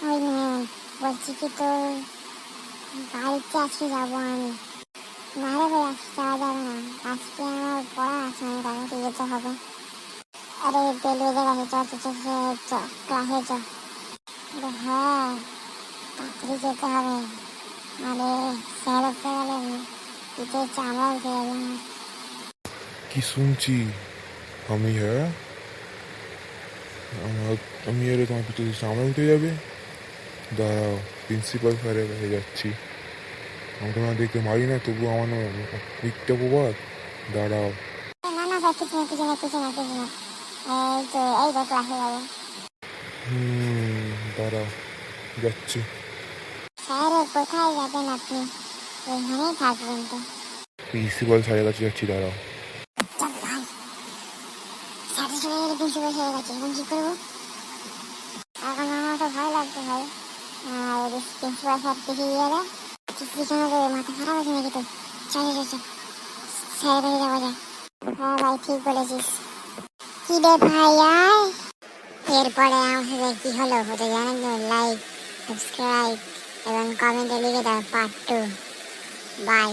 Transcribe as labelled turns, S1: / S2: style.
S1: ওই মেয়ে বলছি কি তোর বাড়িতে আজকে যাবো আমি। না রে ভাই, আজকে যাওয়া যাবে না, আজকে আমার পড়া আছে, আমি তাকে যেতে হবে। আরে বেল বেজে গেছে, চ চ চ চ ক্লাসে চ। আরে হ্যাঁ, তাড়াতাড়ি যেতে হবে, মানে স্যার উঠে গেলে পিঠে চামড়া উঠে যাবে আমার।
S2: কি শুনছি আমি? হ্যাঁ, আমি এলে তোমার পিছনে চামড়া উঠে যাবে? দাঁড়াও, প্রিন্সিপাল স্যারের কাছে যাচ্ছি। আমরা না দেখতে মারি না, তবু আমার না মিথ্যা প্রবাদ। দাঁড়াও।
S1: না না স্যার, কিছু না কিছু না কিছু না কিছু না, এই তো ক্লাসে যাবো।
S2: দাঁড়াও, যাচ্ছি।
S1: স্যার কোথায় যাবেন আপনি? এখানেই থাকবেন তো?
S2: প্রিন্সিপাল স্যারের কাছে যাচ্ছি, দাঁড়াও।
S1: চল ভাই, স্যারের চলে গেলে প্রিন্সিপাল স্যারের কাছে, এখন কি করবো? এখন আমার তো ভয় লাগছে ভাই। প্রিন্সিপাল স্যার দেখে গেলে কিছু কেন দেবে, মাথা খারাপ আছে নাকি তো? চল চল চল, স্যারের কাছে যাওয়া যায়। হ্যাঁ ভাই, ঠিক বলেছিস। কি রে ভাই, আয়। এরপরে আমার সাথে কি হলো হতে জানার জন্য লাইক, সাবস্ক্রাইব এবং কমেন্টে লিখে দাও পার্ট 2। বাই।